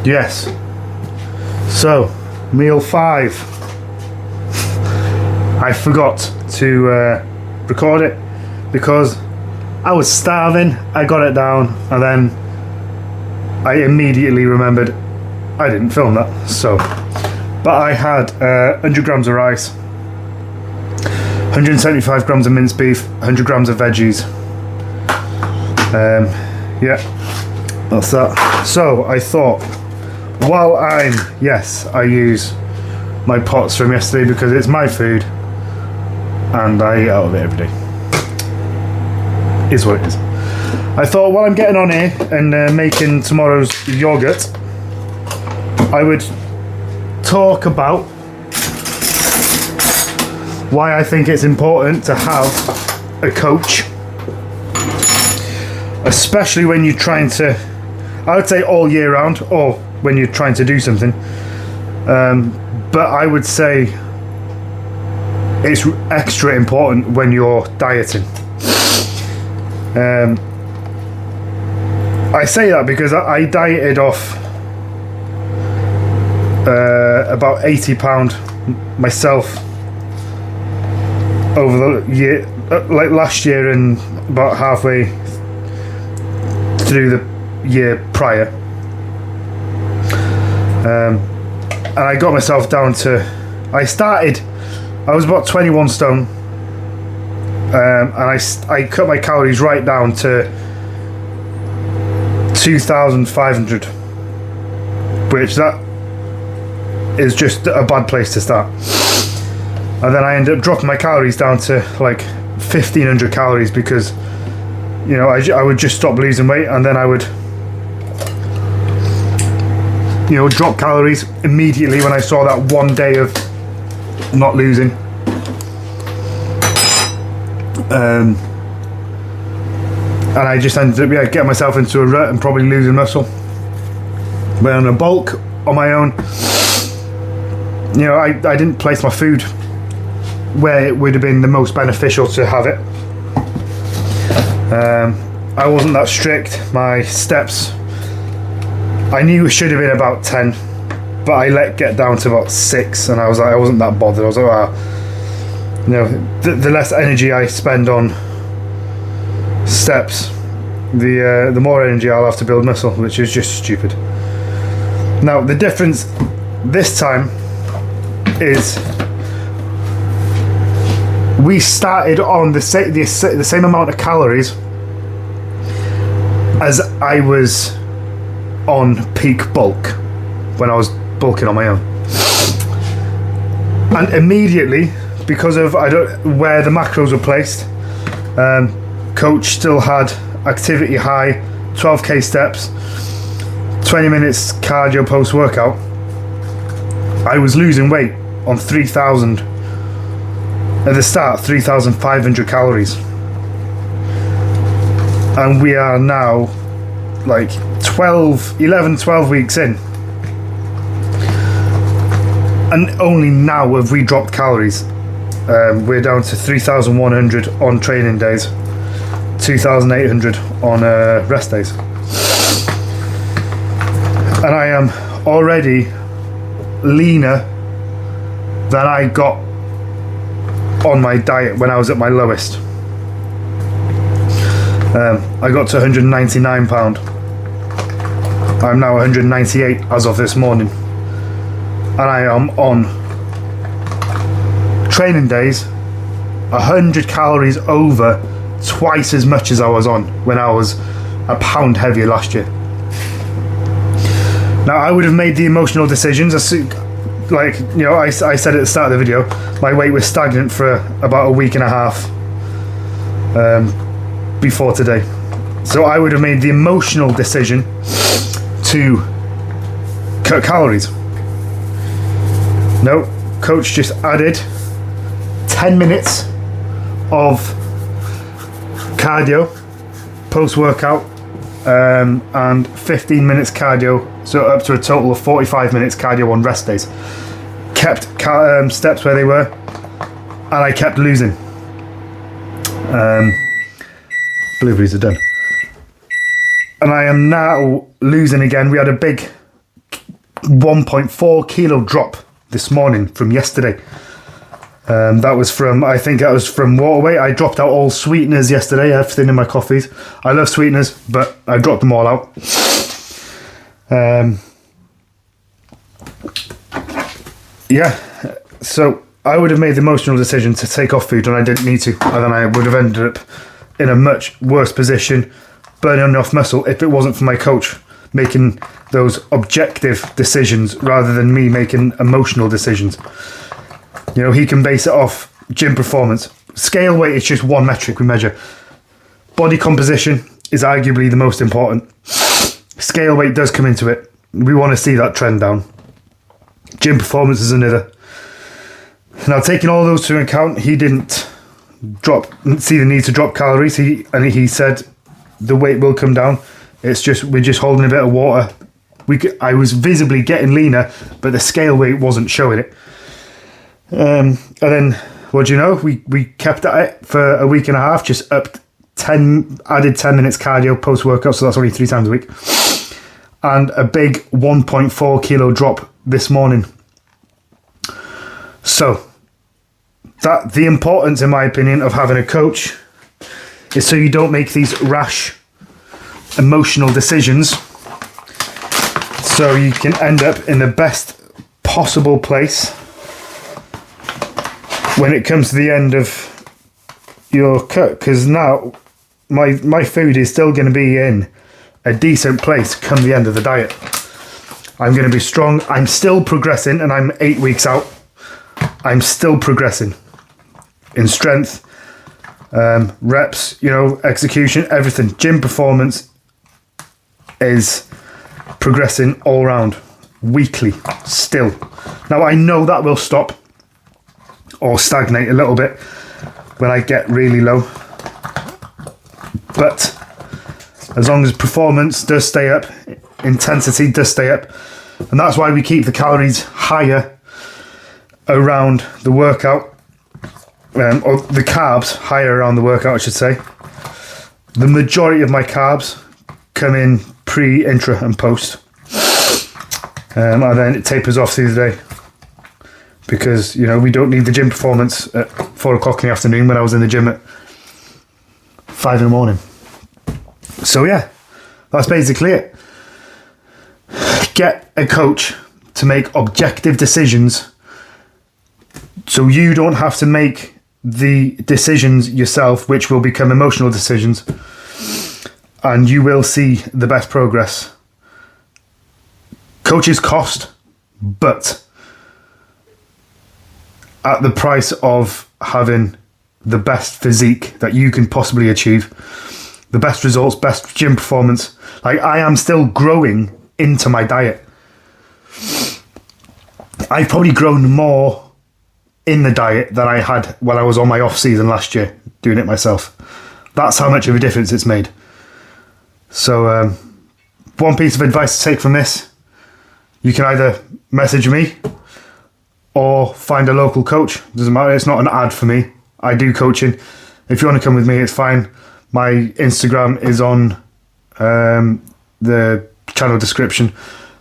Yes. So, meal 5. I forgot to record it because I was starving. I got it down and then I immediately remembered I didn't film that. So, but I had 100 grams of rice, 175 grams of minced beef, 100 grams of veggies. Yeah, that's that. So I thought, while I use my pots from yesterday because it's my food and I eat out of it every day. Is what it is. I thought while I'm getting on here and making tomorrow's yogurt, I would talk about why I think it's important to have a coach, especially when you're trying to, I would say all year round or when you're trying to do something, but I would say it's extra important when you're dieting. I say that because I dieted off about £80 myself over the year, like last year and about halfway through the year prior, and I got myself down to, I was about 21 stone, and I cut my calories right down to 2,500, which that is just a bad place to start. And then I ended up dropping my calories down to like 1,500 calories because, you know, I would just stop losing weight and then I would, you know, drop calories immediately when I saw that one day of not losing. And I just ended up getting myself into a rut and probably losing muscle. But on a bulk on my own, you know, I didn't place my food where it would have been the most beneficial to have it. I wasn't that strict. My steps, I knew it should have been about 10, but I let it get down to about 6, and I was like, I wasn't that bothered. I was like, well, you know, the less energy I spend on steps, the more energy I'll have to build muscle, which is just stupid. Now the difference this time is we started on the same amount of calories as I was on peak bulk when I was bulking on my own, and immediately, because of where the macros were placed, coach still had activity high, 12k steps, 20 minutes cardio post workout. I was losing weight on 3,000 at the start, 3,500 calories, and we are now like 12 weeks in, and only now have we dropped calories. We're down to 3,100 on training days, 2,800 on rest days, and I am already leaner than I got on my diet when I was at my lowest. I got to 199 pound. I'm now 198 as of this morning, and I am on training days 100 calories over, twice as much as I was on when I was a pound heavier last year. Now I would have made the emotional decisions, like, you know, I said at the start of the video, my weight was stagnant for about a week and a half before today, so I would have made the emotional decision to cut calories. No, coach just added 10 minutes of cardio post-workout, and 15 minutes cardio, so up to a total of 45 minutes cardio on rest days. Kept steps where they were, and I kept losing. Blueberries are done. And I am now losing again. We had a big 1.4 kilo drop this morning from yesterday. I think that was from waterweight. I dropped out all sweeteners yesterday, everything in my coffees. I love sweeteners, but I dropped them all out. So I would have made the emotional decision to take off food when I didn't need to, and then I would have ended up in a much worse position, burning enough muscle, if it wasn't for my coach making those objective decisions rather than me making emotional decisions. You know, he can base it off gym performance. Scale weight is just one metric we measure. Body composition is arguably the most important. Scale weight does come into it. We want to see that trend down. Gym performance is another. Now, taking all those to account, he didn't see the need to drop calories. He said the weight will come down. It's just, we're just holding a bit of water. I was visibly getting leaner, but the scale weight wasn't showing it. And then, what do you know? We kept at it for a week and a half, just added 10 minutes cardio post-workout, so that's only 3 times a week. And a big 1.4 kilo drop this morning. So, the importance, in my opinion, of having a coach is so you don't make these rash, emotional decisions, so you can end up in the best possible place when it comes to the end of your cut. Because now my food is still going to be in a decent place come the end of the diet. I'm going to be strong. I'm still progressing, and I'm 8 weeks out. I'm still progressing in strength, reps, execution, everything. Gym performance is progressing all round, weekly, still. Now, I know that will stop or stagnate a little bit when I get really low. But as long as performance does stay up, intensity does stay up, and that's why we keep the calories higher around the workout, or the carbs higher around the workout, I should say. The majority of my carbs come in pre, intra and post, and then it tapers off through the day, because we don't need the gym performance at 4 o'clock in the afternoon when I was in the gym at 5 in the morning. So yeah, that's basically it. Get a coach to make objective decisions, so you don't have to make the decisions yourself, which will become emotional decisions, and you will see the best progress. Coaches cost, but at the price of having the best physique that you can possibly achieve, the best results, best gym performance. Like, I am still growing into my diet. I've probably grown more in the diet than I had when I was on my off season last year doing it myself. That's how much of a difference it's made. So one piece of advice to take from this: you can either message me or find a local coach. Doesn't matter, it's not an ad for me. I do coaching. If you want to come with me, it's fine. My Instagram is on the channel description.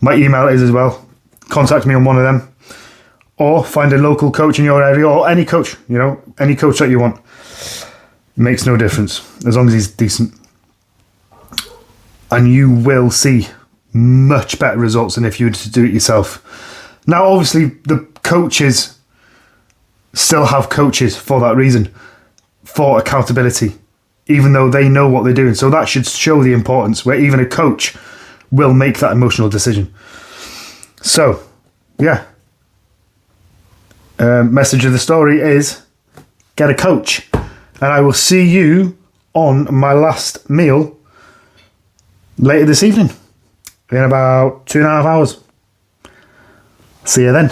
My email is as well. Contact me on one of them. Or find a local coach in your area, or any coach, any coach that you want. It makes no difference, as long as he's decent. And you will see much better results than if you were to do it yourself. Now, obviously, the coaches still have coaches for that reason, for accountability, even though they know what they're doing. So that should show the importance, where even a coach will make that emotional decision. So, yeah. Message of the story is, get a coach. And I will see you on my last meal later this evening, in about 2.5 hours. See you then.